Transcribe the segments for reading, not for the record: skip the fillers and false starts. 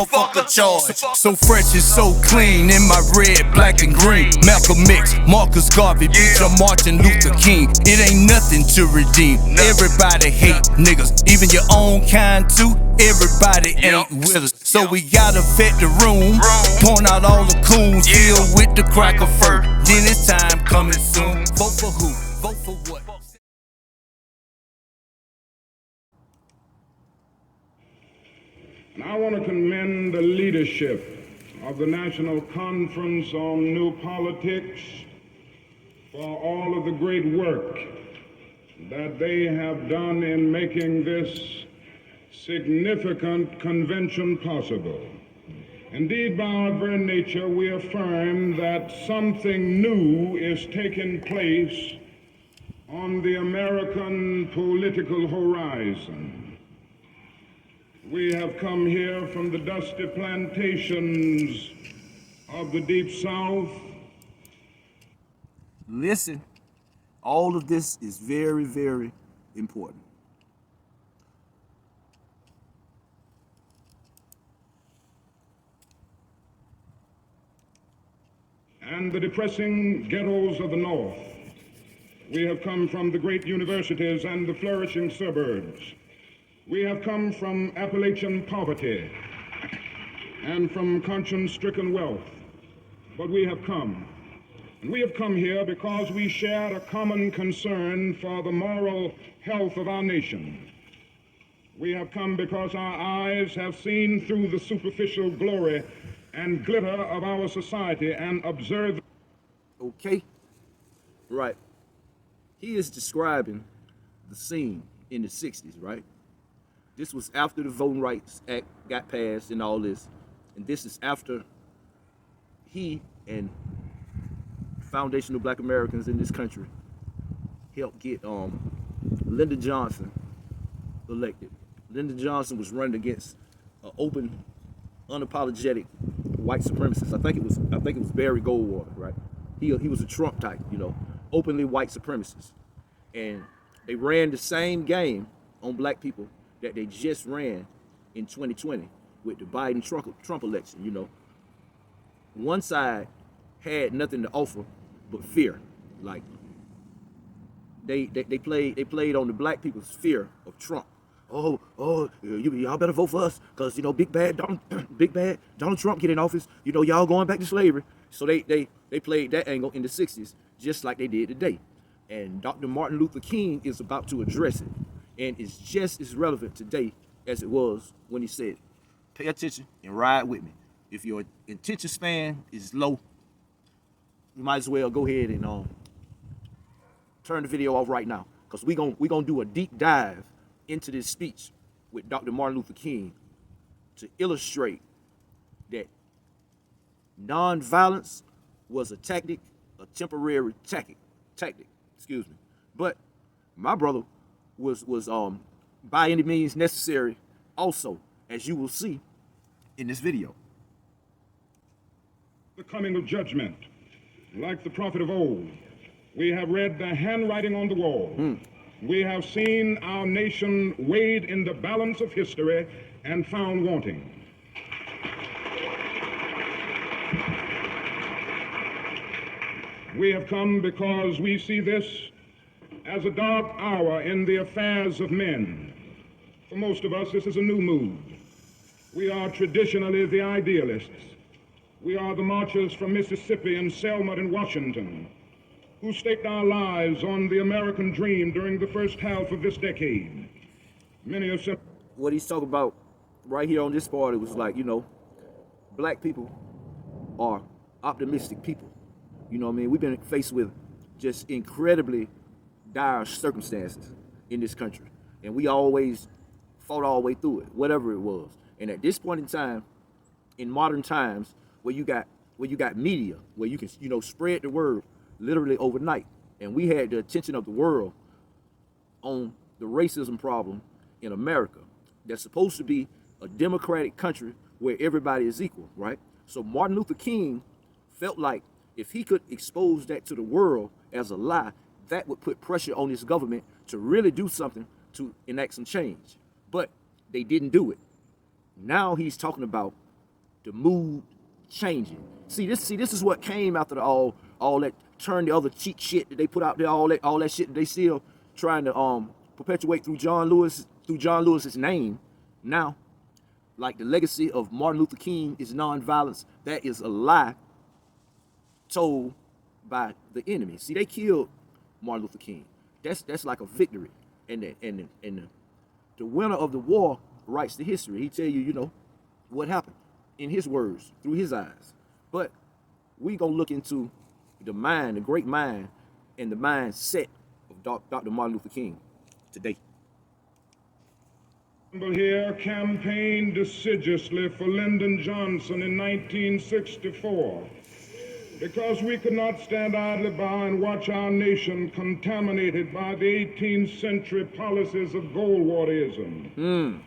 Fuck a charge. So fresh and so clean in my red, black, and green. Malcolm X, Marcus Garvey, bitch, I'm Martin Luther King. It ain't nothing to redeem. Everybody hate niggas, even your own kind too. Everybody ain't with us, so we gotta vet the room. Point out all the coons, deal with the cracker first. Then it's time coming soon. Vote for who? Vote for what? And I want to commend the leadership of the National Conference on New Politics for all of the great work that they have done in making this significant convention possible. Indeed, by our very nature, we affirm that something new is taking place on the American political horizon. We have come here from the dusty plantations of the Deep South. Listen, all of this is very, very important. And the depressing ghettos of the North. We have come from the great universities and the flourishing suburbs. We have come from Appalachian poverty and from conscience-stricken wealth. But we have come. And we have come here because we share a common concern for the moral health of our nation. We have come because our eyes have seen through the superficial glory and glitter of our society and observed. Okay, right. He is describing the scene in the 60s, right? This was after the Voting Rights Act got passed and all this. And this is after he and foundational Black Americans in this country helped get Lyndon Johnson elected. Lyndon Johnson was running against an open, unapologetic white supremacist. I think it was Barry Goldwater, right? He was a Trump type, you know, openly white supremacist. And they ran the same game on black people that they just ran in 2020 with the Biden-Trump election, you know. One side had nothing to offer but fear. Like they played on the black people's fear of Trump. Y'all better vote for us, cause you know big bad Donald Trump get in office. You know y'all going back to slavery. So they played that angle in the 60s, just like they did today. And Dr. Martin Luther King is about to address it, and it's just as relevant today as it was when he said, "Pay attention and ride with me." If your attention span is low, you might as well go ahead and turn the video off right now, cause we gonna do a deep dive into this speech with Dr. Martin Luther King to illustrate that nonviolence was a temporary tactic, excuse me. But my brother was by any means necessary also, as you will see in this video. The coming of judgment, like the prophet of old, we have read the handwriting on the wall. We have seen our nation weighed in the balance of history and found wanting. We have come because we see this as a dark hour in the affairs of men. For most of us, this is a new mood. We are traditionally the idealists. We are the marchers from Mississippi and Selma and Washington, who staked our lives on the American dream during the first half of this decade. Many of them. What he's talking about right here on this part, it was like, you know, black people are optimistic people. You know what I mean? We've been faced with just incredibly dire circumstances in this country. And we always fought our way through it, whatever it was. And at this point in time, in modern times, where you got media, where you can, you know, spread the word literally overnight. And we had the attention of the world on the racism problem in America. That's supposed to be a democratic country where everybody is equal, right? So Martin Luther King felt like if he could expose that to the world as a lie, that would put pressure on his government to really do something to enact some change. But they didn't do it. Now he's talking about the mood changing. See, this is what came after all that turn the other cheat shit that they put out there, all that shit that they still trying to perpetuate through John Lewis's name. Now, like the legacy of Martin Luther King is nonviolence, that is a lie told by the enemy. See, they killed Martin Luther King. That's like a victory, and the winner of the war writes the history. He tell you, what happened in his words, through his eyes. But we gonna look into the mind, the great mind, and the mindset of Dr. Martin Luther King today. Here campaigned assiduously for Lyndon Johnson in 1964 because we could not stand idly by and watch our nation contaminated by the 18th century policies of Goldwaterism.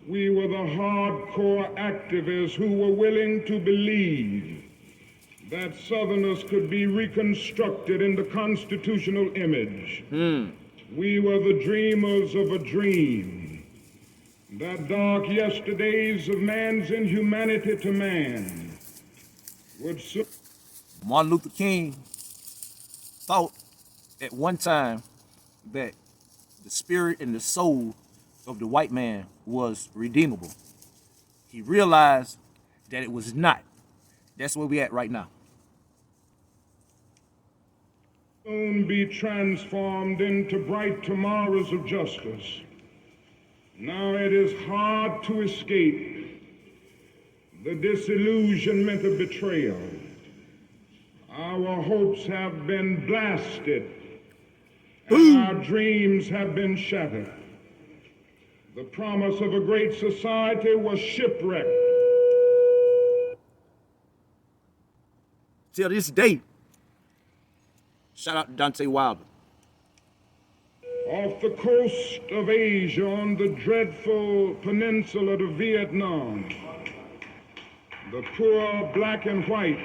We were the hardcore activists who were willing to believe that Southerners could be reconstructed in the constitutional image. We were the dreamers of a dream. That dark yesterdays of man's inhumanity to man would soon... Martin Luther King thought at one time that the spirit and the soul of the white man was redeemable. He realized that it was not. That's where we at right now. Soon be transformed into bright tomorrows of justice. Now it is hard to escape the disillusionment of betrayal. Our hopes have been blasted, and our dreams have been shattered. The promise of a great society was shipwrecked. Till this day, shout out to Dante Wilder. Off the coast of Asia on the dreadful peninsula of Vietnam, the poor black and white,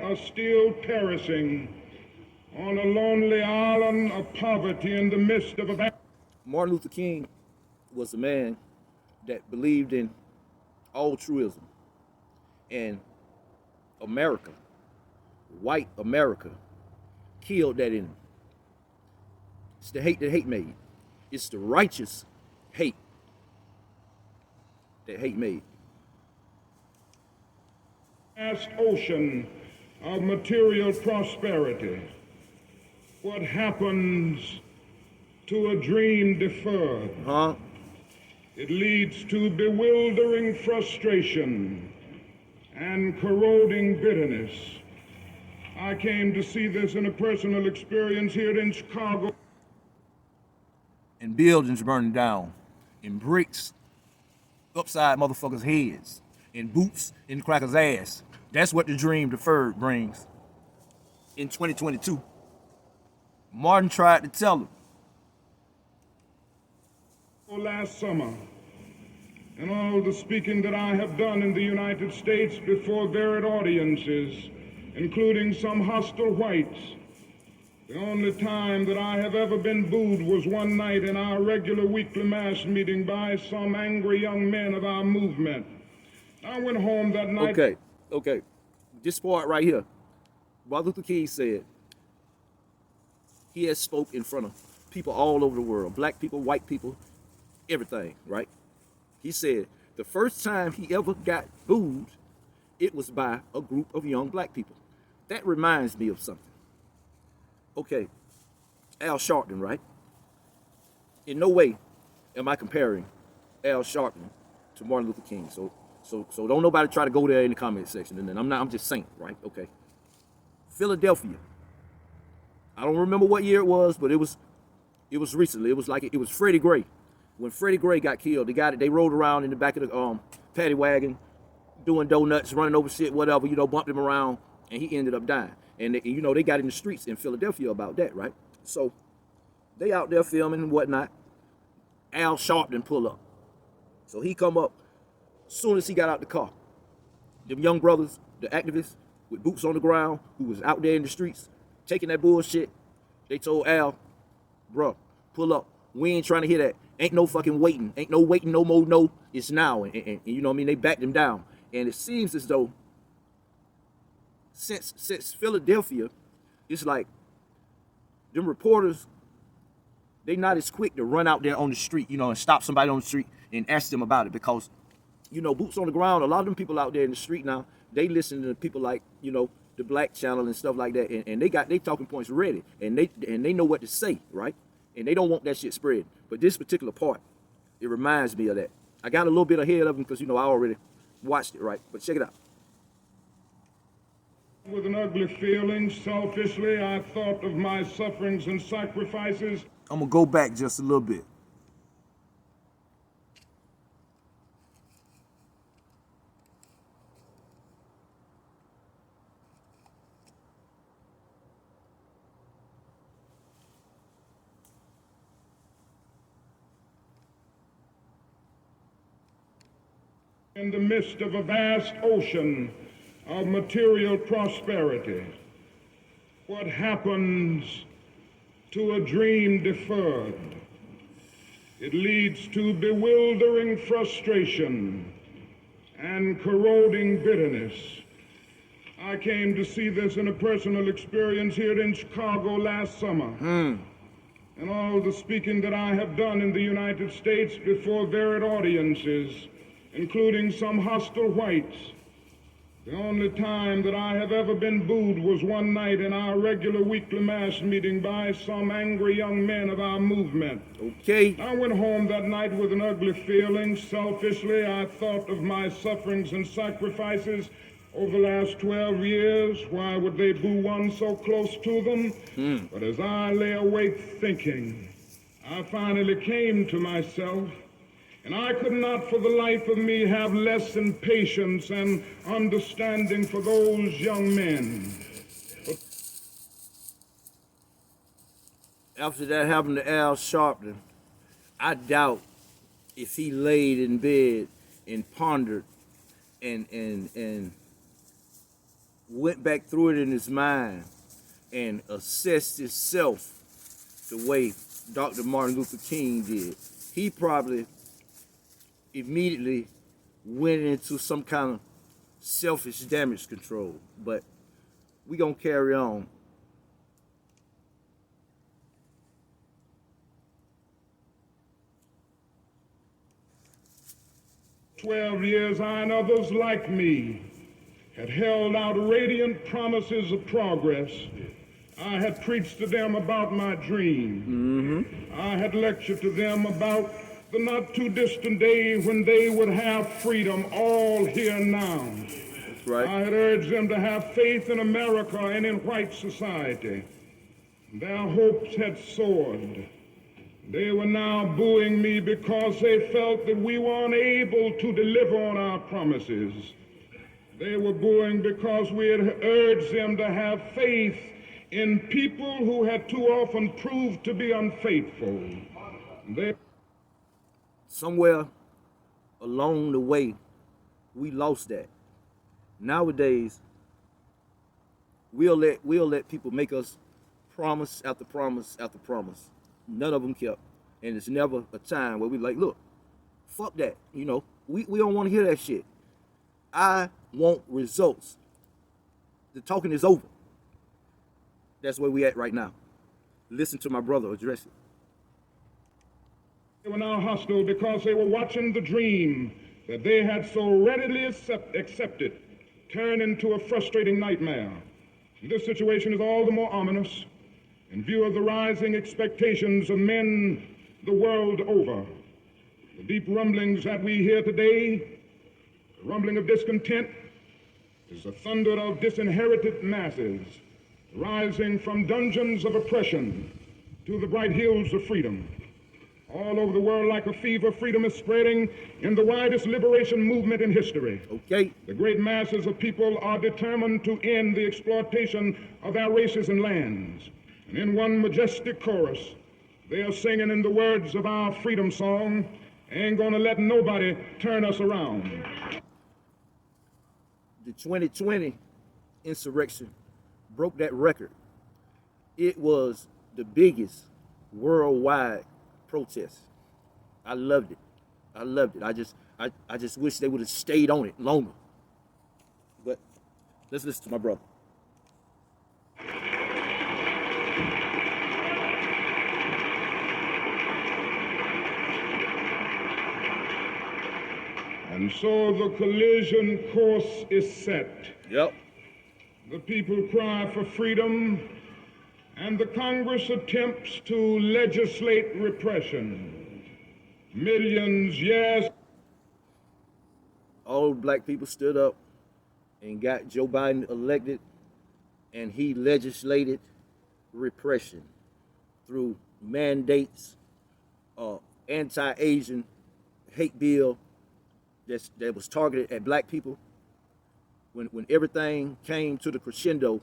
are still perishing on a lonely island of poverty in the midst of a... Martin Luther King was a man that believed in altruism, and America, white America, killed that in him. It's the hate that hate made. It's the righteous hate that hate made. Vast ocean of material prosperity. What happens to a dream deferred? It leads to bewildering frustration and corroding bitterness. I came to see this in a personal experience here in Chicago. And buildings burning down, and bricks upside motherfuckers' heads, and boots in crackers' ass. That's what the dream deferred brings. In 2022, Martin tried to tell him. Last summer, and all the speaking that I have done in the United States before varied audiences, including some hostile whites, the only time that I have ever been booed was one night in our regular weekly mass meeting by some angry young men of our movement. I went home that night. Okay. This part right here. Martin Luther King said he has spoke in front of people all over the world, black people, white people, everything, right? He said the first time he ever got booed, it was by a group of young black people. That reminds me of something. Okay, Al Sharpton, right? In no way am I comparing Al Sharpton to Martin Luther King. So don't nobody try to go there in the comment section. And then I'm just saying, right? Okay. Philadelphia. I don't remember what year it was, but it was recently. It was Freddie Gray. When Freddie Gray got killed, they rolled around in the back of the paddy wagon, doing donuts, running over shit, whatever, bumped him around, and he ended up dying. And they got in the streets in Philadelphia about that, right? So they out there filming and whatnot. Al Sharpton pull up. So he come up as soon as he got out the car. Them young brothers, the activists with boots on the ground, who was out there in the streets taking that bullshit, they told Al, bro, pull up. We ain't trying to hear that. Ain't no fucking waiting. Ain't no waiting no more. No, it's now. And you know what I mean? They backed him down. And it seems as though since Philadelphia, it's like them reporters, they not as quick to run out there on the street, and stop somebody on the street and ask them about it, because, boots on the ground, a lot of them people out there in the street now, they listen to people like, the Black Channel and stuff like that, and they got their talking points ready, and they know what to say, right? And they don't want that shit spread. But this particular part, it reminds me of that. I got a little bit ahead of them because, I already watched it, right? But check it out. With an ugly feeling, selfishly, I thought of my sufferings and sacrifices. I'm going to go back just a little bit. In the midst of a vast ocean of material prosperity, what happens to a dream deferred? It leads to bewildering frustration and corroding bitterness. I came to see this in a personal experience here in Chicago last summer. And all the speaking that I have done in the United States before varied audiences, including some hostile whites. The only time that I have ever been booed was one night in our regular weekly mass meeting by some angry young men of our movement. Okay. I went home that night with an ugly feeling. Selfishly, I thought of my sufferings and sacrifices over the last 12 years. Why would they boo one so close to them? But as I lay awake thinking, I finally came to myself. And I could not for the life of me have less than patience and understanding for those young men. After that happened to Al Sharpton, I doubt if he laid in bed and pondered and went back through it in his mind and assessed himself the way Dr. Martin Luther King did. He probably immediately went into some kind of selfish damage control. But we gonna carry on. For 12 years, I and others like me had held out radiant promises of progress. I had preached to them about my dream. I had lectured to them about the not too distant day when they would have freedom, all here now. That's right. I had urged them to have faith in America and in white society. Their hopes had soared. They were now booing me because they felt that we were unable to deliver on our promises. They were booing because we had urged them to have faith in people who had too often proved to be unfaithful. Somewhere along the way, we lost that. Nowadays, we'll let people make us promise after promise after promise. None of them kept. And it's never a time where we like, look, fuck that. We don't want to hear that shit. I want results. The talking is over. That's where we at right now. Listen to my brother address it. They were now hostile because they were watching the dream that they had so readily accepted turn into a frustrating nightmare. This situation is all the more ominous in view of the rising expectations of men the world over. The deep rumblings that we hear today, the rumbling of discontent, is the thunder of disinherited masses rising from dungeons of oppression to the bright hills of freedom. All over the world, like a fever, freedom is spreading in the widest liberation movement in history. Okay. The great masses of people are determined to end the exploitation of their races and lands. And in one majestic chorus, they are singing in the words of our freedom song, "Ain't gonna let nobody turn us around." The 2020 insurrection broke that record. It was the biggest worldwide protest. I loved it. I loved it. I just wish they would have stayed on it longer. But let's listen to my brother. And so the collision course is set. Yep. The people cry for freedom, and the Congress attempts to legislate repression. Millions, yes. All black people stood up and got Joe Biden elected, and he legislated repression through mandates, anti-Asian hate bill that was targeted at black people. When everything came to the crescendo,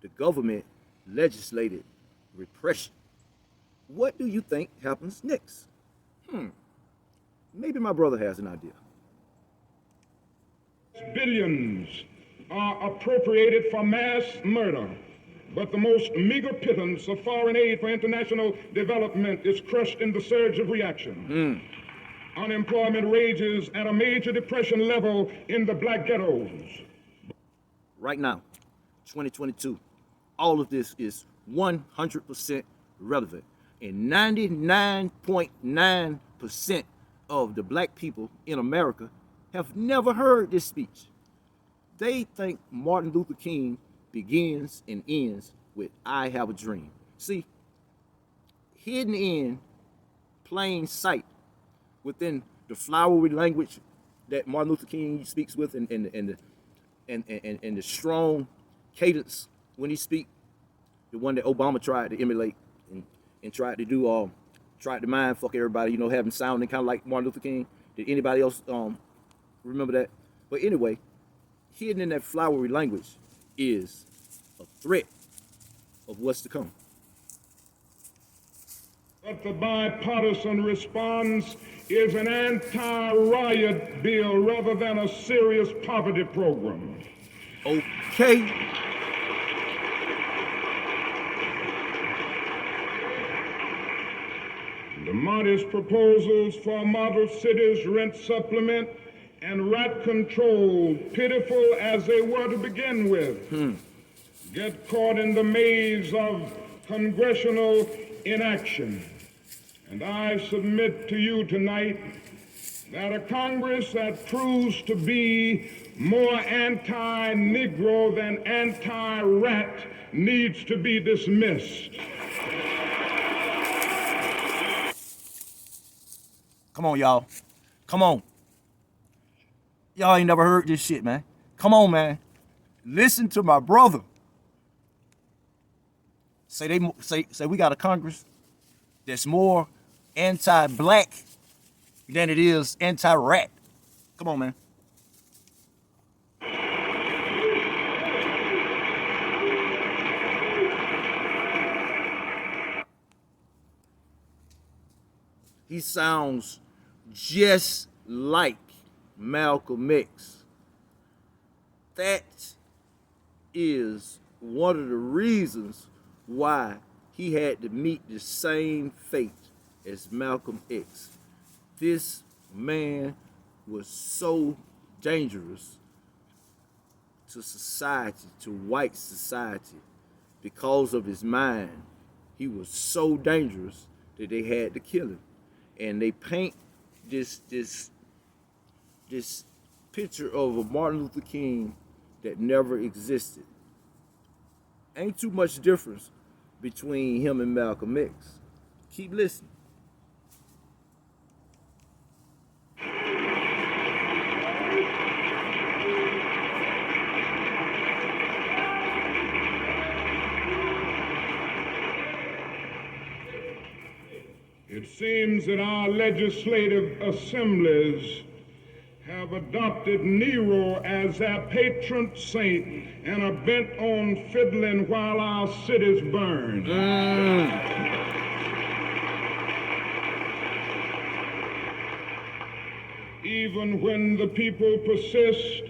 the government legislated repression. What do you think happens next? Maybe my brother has an idea. Billions are appropriated for mass murder, but the most meager pittance of foreign aid for international development is crushed in the surge of reaction. Unemployment rages at a major depression level in the black ghettos. Right now, 2022, all of this is 100% relevant. And 99.9% of the black people in America have never heard this speech. They think Martin Luther King begins and ends with "I have a dream." See, hidden in plain sight within the flowery language that Martin Luther King speaks with, and the strong cadence when he speaks, the one that Obama tried to emulate and tried to do, tried to mind fuck everybody, having sounding kind of like Martin Luther King. Did anybody else remember that? But anyway, hidden in that flowery language is a threat of what's to come. But the bipartisan response is an anti-riot bill rather than a serious poverty program. Okay. The modest proposals for model cities, rent supplement, and rat control, pitiful as they were to begin with, get caught in the maze of congressional inaction. And I submit to you tonight that a Congress that proves to be more anti-Negro than anti-rat needs to be dismissed. Come on, y'all. Come on. Y'all ain't never heard this shit, man. Come on, man. Listen to my brother. Say we got a Congress that's more anti-black than it is anti-rat. Come on, man. He sounds just like Malcolm X. That is one of the reasons why he had to meet the same fate as Malcolm X. This man was so dangerous to society, to white society, because of his mind. He was so dangerous that they had to kill him. And they paint this picture of a Martin Luther King that never existed. Ain't too much difference between him and Malcolm X. Keep listening. It seems that our legislative assemblies have adopted Nero as their patron saint and are bent on fiddling while our cities burn. Even when the people persist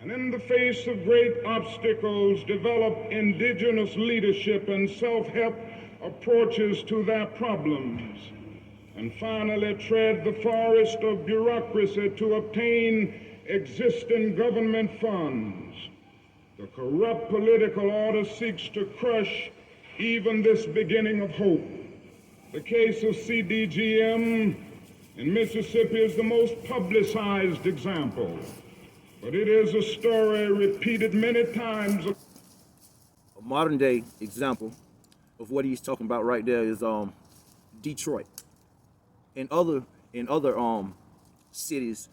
and in the face of great obstacles develop indigenous leadership and self-help approaches to their problems, and finally tread the forest of bureaucracy to obtain existing government funds. The corrupt political order seeks to crush even this beginning of hope. The case of CDGM in Mississippi is the most publicized example, but it is a story repeated many times. A modern day example of what he's talking about right there is Detroit and other cities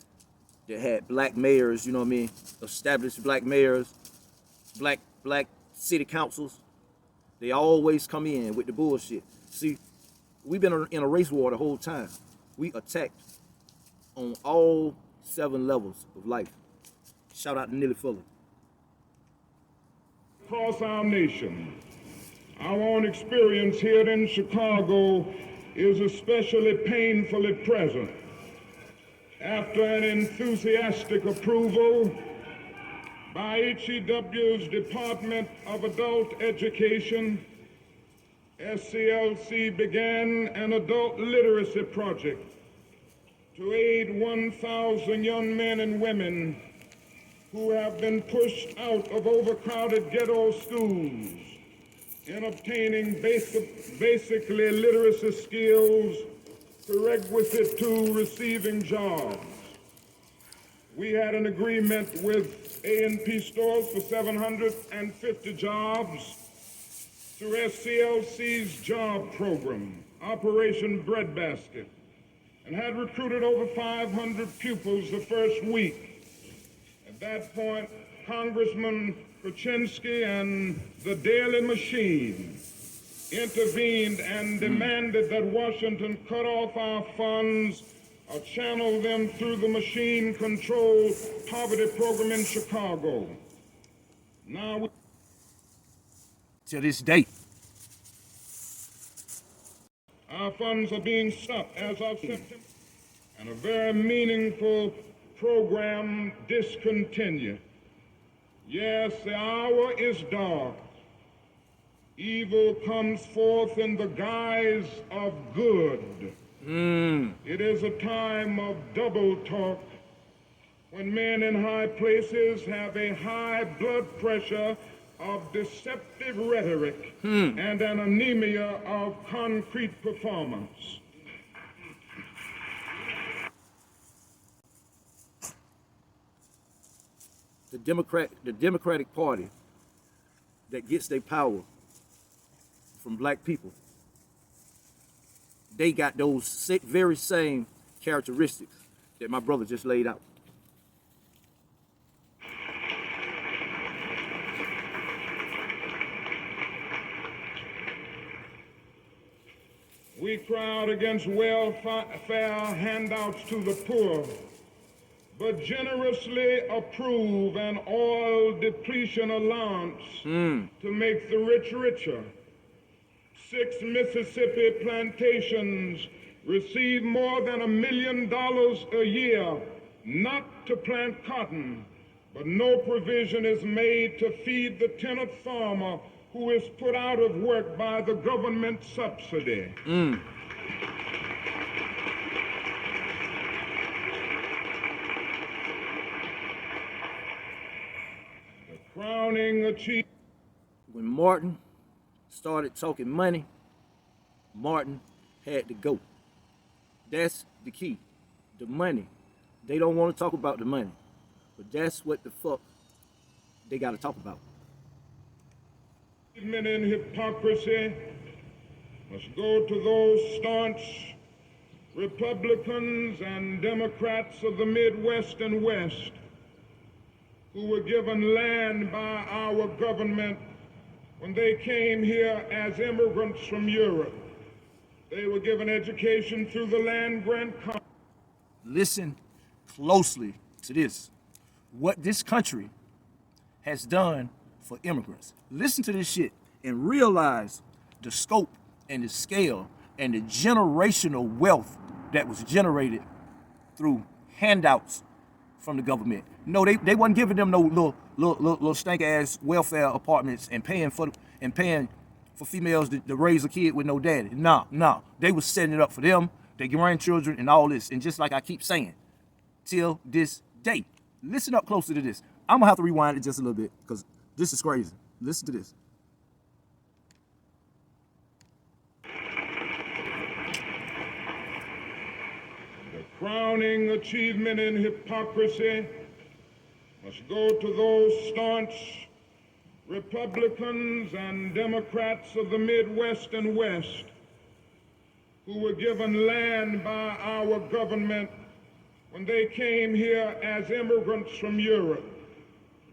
that had black mayors, you know what I mean, established black mayors, black city councils. They always come in with the bullshit. See, we've been in a race war the whole time. We attacked on all 7 levels of life. Shout out to Nelly Fuller. Across our nation, our own experience here in Chicago is especially painfully present. After an enthusiastic approval by HEW's Department of Adult Education, SCLC began an adult literacy project to aid 1,000 young men and women who have been pushed out of overcrowded ghetto schools in obtaining basically literacy skills prerequisite to receiving jobs. We had an agreement with A&P stores for 750 jobs through SCLC's job program, Operation Breadbasket, and had recruited over 500 pupils the first week. At that point, Congressman Kuczynski and the Daily Machine intervened and demanded that Washington cut off our funds or channel them through the machine-controlled poverty program in Chicago. Now, To this day, our funds are being stopped as of September, and a very meaningful program discontinued. Yes, the hour is dark. Evil comes forth in the guise of good. It is a time of double talk when men in high places have a high blood pressure of deceptive rhetoric and an anemia of concrete performance. the Democratic Party that gets their power from black people, they got those very same characteristics that my brother just laid out. We crowd against welfare handouts to the poor, but generously approve an oil depletion allowance to make the rich richer. 6 Mississippi plantations receive more than $1 million a year, not to plant cotton, but no provision is made to feed the tenant farmer who is put out of work by the government subsidy. The crowning achievement. When Martin started talking money, Martin had to go. That's the key. The money. They don't want to talk about the money, but that's what the fuck they got to talk about. In hypocrisy must go to those staunch Republicans and Democrats of the Midwest and West who were given land by our government when they came here as immigrants from Europe. They were given education through the land grant. Listen closely to this. What this country has done for immigrants. Listen to this shit and realize the scope and the scale and the generational wealth that was generated through handouts from the government. No, they wasn't giving them no little stank ass welfare apartments and paying for females to raise a kid with no daddy. No. They was setting it up for them, their grandchildren, and all this. And just like I keep saying, till this day, listen up closer to this. I'm gonna have to rewind it just a little bit because this is crazy. Listen to this. The crowning achievement in hypocrisy must go to those staunch Republicans and Democrats of the Midwest and West who were given land by our government when they came here as immigrants from Europe.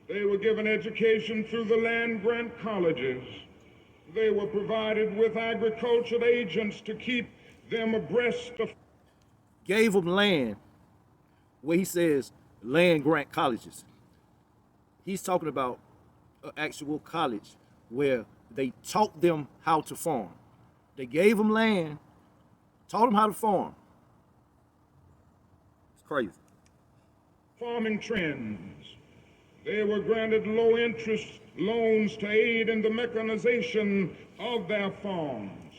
They were given education through the land-grant colleges. They were provided with agricultural agents to keep them abreast of... Gave them land where he says land-grant colleges. He's talking about an actual college where they taught them how to farm. They gave them land, taught them how to farm. It's crazy. Farming trends. They were granted low-interest loans to aid in the mechanization of their farms.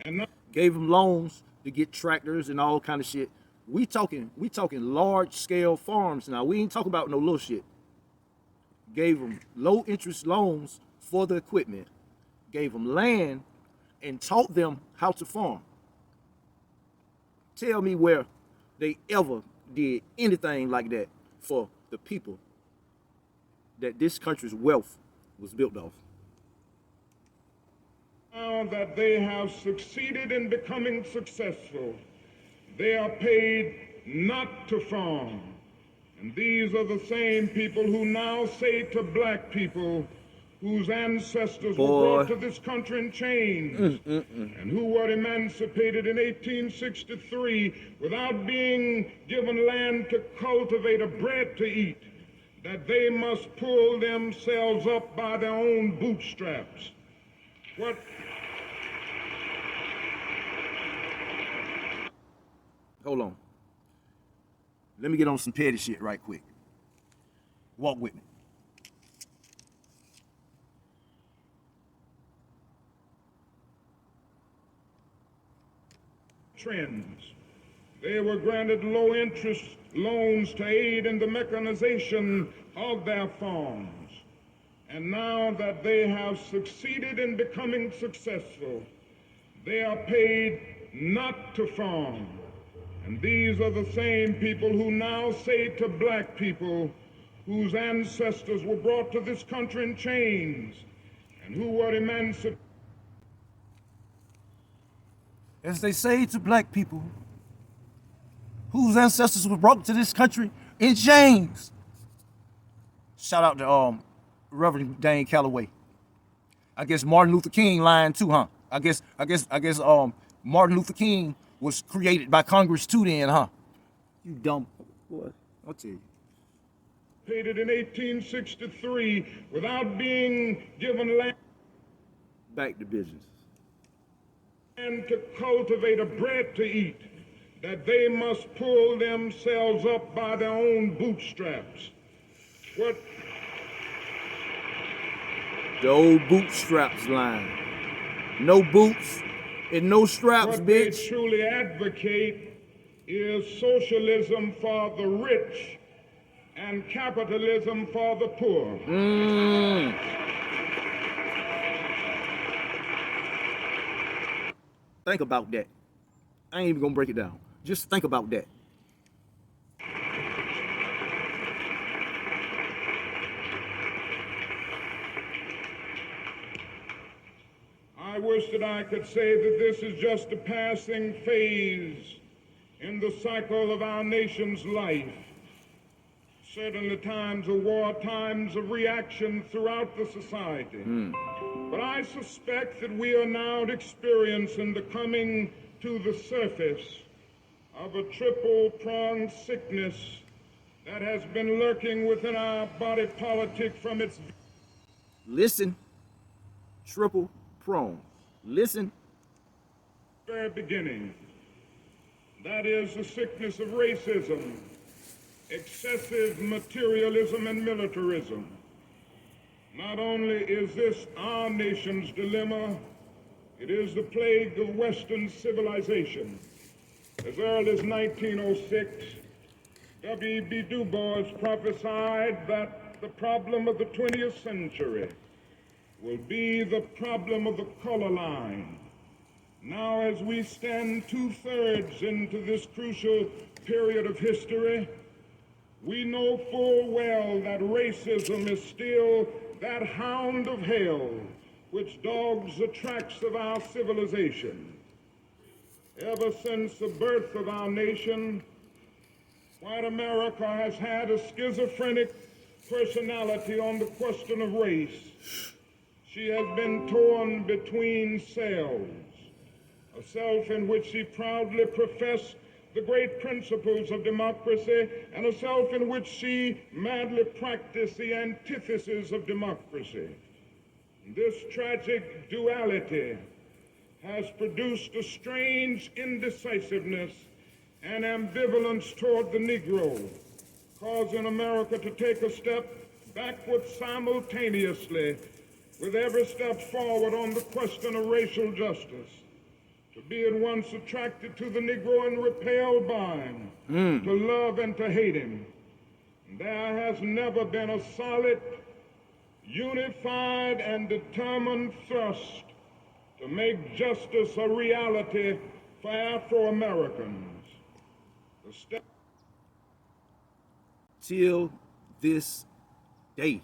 And now gave them loans to get tractors and all kind of shit. We talking large-scale farms now. We ain't talking about no little shit. Gave them low-interest loans for the equipment, gave them land, and taught them how to farm. Tell me where they ever did anything like that for the people that this country's wealth was built off. Now that they have succeeded in becoming successful, they are paid not to farm. And these are the same people who now say to black people whose ancestors were brought to this country in chains and who were emancipated in 1863 without being given land to cultivate or bread to eat, that they must pull themselves up by their own bootstraps. What? Hold on. Let me get on some petty shit right quick. Walk with me. Trends. They were granted low-interest loans to aid in the mechanization of their farms. And now that they have succeeded in becoming successful, they are paid not to farm. And these are the same people who now say to black people whose ancestors were brought to this country in chains and who were emancipated. As they say to black people whose ancestors were brought to this country in chains. Shout out to Reverend Dane Calloway. I guess Martin Luther King lying too, huh? I guess Martin Luther King was created by Congress too then, huh? You dumb boy. I'll tell you. In 1863 without being given land. Back to business. And to cultivate a bread to eat, that they must pull themselves up by their own bootstraps. What? The old bootstraps line. No boots and no straps, what bitch. They truly advocate is socialism for the rich and capitalism for the poor. Think about that. I ain't even gonna break it down. Just think about that. I wish that I could say that this is just a passing phase in the cycle of our nation's life. Certainly times of war, times of reaction throughout the society. But I suspect that we are now experiencing the coming to the surface of a triple-pronged sickness that has been lurking within our body politic from its... Listen, triple prong. Listen. Very beginning. That is the sickness of racism, excessive materialism and militarism. Not only is this our nation's dilemma, it is the plague of Western civilization. As early as 1906, W.E.B. Du Bois prophesied that the problem of the 20th century will be the problem of the color line. Now, as we stand 2/3 into this crucial period of history, we know full well that racism is still that hound of hell which dogs the tracks of our civilization. Ever since the birth of our nation, white America has had a schizophrenic personality on the question of race. She has been torn between selves, a self in which she proudly professed the great principles of democracy, and a self in which she madly practiced the antithesis of democracy. This tragic duality has produced a strange indecisiveness and ambivalence toward the Negro, causing America to take a step backward simultaneously with every step forward on the question of racial justice. To be at once attracted to the Negro and repelled by him, to love and to hate him. There has never been a solid, unified, and determined thrust to make justice a reality for Afro-Americans. The step Till this day.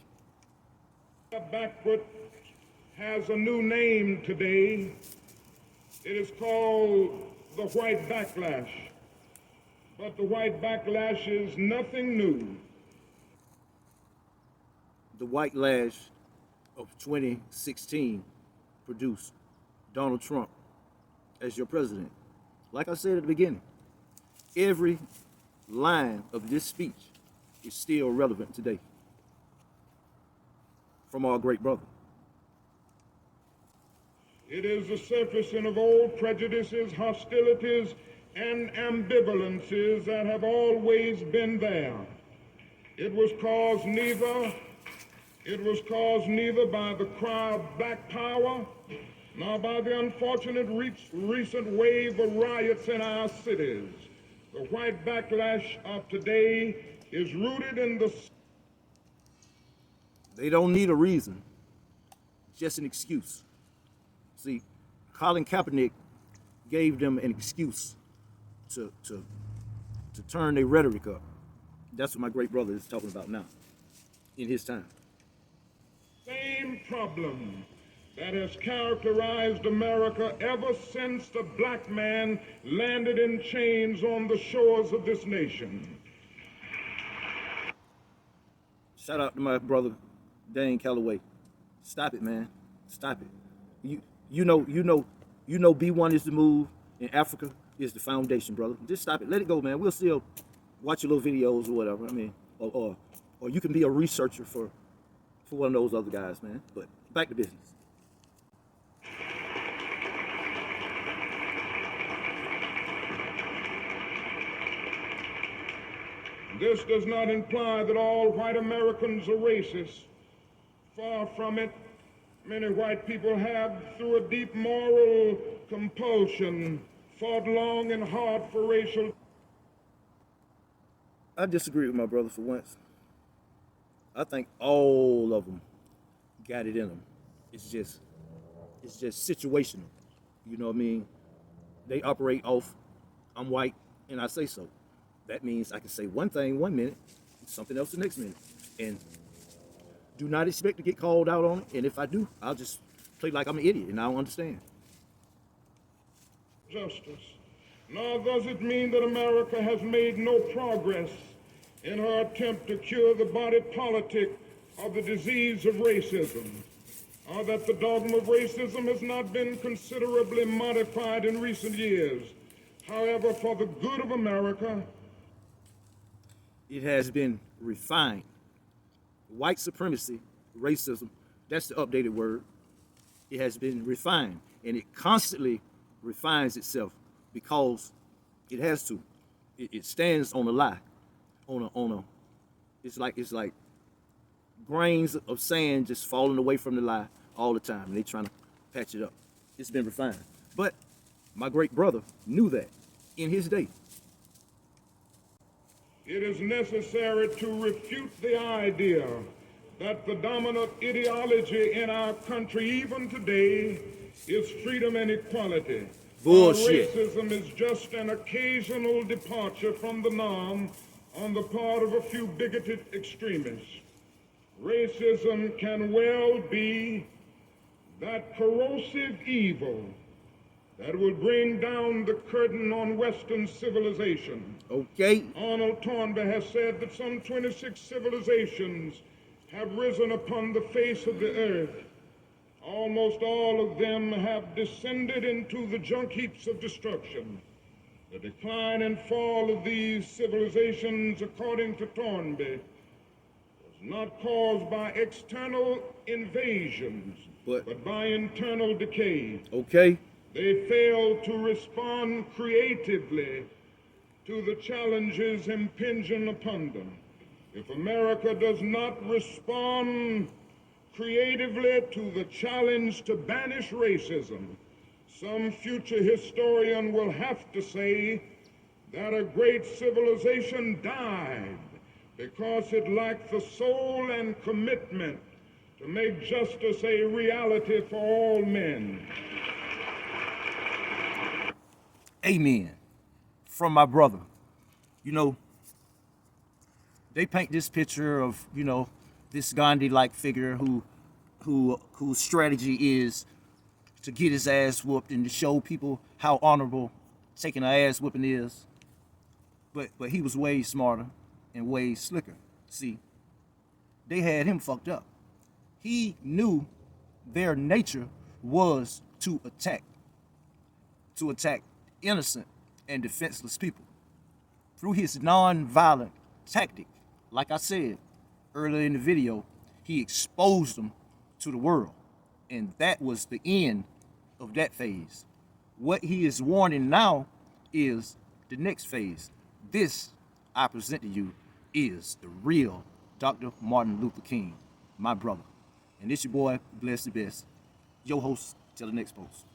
backward has a new name today. It is called the white backlash. But the white backlash is nothing new. The white lash of 2016 produced Donald Trump as your president. Like I said at the beginning, every line of this speech is still relevant today from our great brother. It is the surfacing of old prejudices, hostilities, and ambivalences that have always been there. It was caused neither by the cry of black power, nor by the unfortunate recent wave of riots in our cities. The white backlash of today is rooted in the... They don't need a reason, just an excuse. See, Colin Kaepernick gave them an excuse to turn their rhetoric up. That's what my great brother is talking about now, in his time. Same problem that has characterized America ever since the black man landed in chains on the shores of this nation. Shout out to my brother, Dane Calloway. Stop it, man. Stop it. You know, B1 is the move, and Africa is the foundation, brother. Just stop it. Let it go, man. We'll still watch your little videos or whatever. I mean, or you can be a researcher for one of those other guys, man. But back to business. This does not imply that all white Americans are racist. Far from it. Many white people have, through a deep moral compulsion, fought long and hard for racial... I disagree with my brother for once. I think all of them got it in them. It's just situational. You know what I mean? They operate off, I'm white and I say so. That means I can say one thing 1 minute, something else the next minute. And do not expect to get called out on it. And if I do, I'll just play like I'm an idiot and I don't understand. Justice. Nor does it mean that America has made no progress in her attempt to cure the body politic of the disease of racism, or that the dogma of racism has not been considerably modified in recent years. However, for the good of America, it has been refined. White supremacy, racism, that's the updated word. It has been refined, and it constantly refines itself because it has to. It stands on a lie, on a. It's like grains of sand just falling away from the lie all the time. And they trying to patch it up. It's been refined. But my great brother knew that in his day. It is necessary to refute the idea that the dominant ideology in our country, even today, is freedom and equality. Bullshit. Racism is just an occasional departure from the norm on the part of a few bigoted extremists. Racism can well be that corrosive evil that will bring down the curtain on Western civilization. Okay. Arnold Toynbee has said that some 26 civilizations have risen upon the face of the earth. Almost all of them have descended into the junk heaps of destruction. The decline and fall of these civilizations, according to Toynbee, was not caused by external invasions, but by internal decay. Okay. They failed to respond creatively to the challenges impinging upon them. If America does not respond creatively to the challenge to banish racism, some future historian will have to say that a great civilization died because it lacked the soul and commitment to make justice a reality for all men. Amen. From my brother. You know, they paint this picture of, you know, this Gandhi-like figure whose strategy is to get his ass whooped and to show people how honorable taking an ass whooping is. But he was way smarter and way slicker. See, they had him fucked up. He knew their nature was to attack innocent and defenseless people. Through his non-violent tactic, like I said earlier in the video, he exposed them to the world. And that was the end of that phase. What he is warning now is the next phase. This, I present to you, is the real Dr. Martin Luther King, my brother. And this your boy, Bless the Best, your host, till the next post.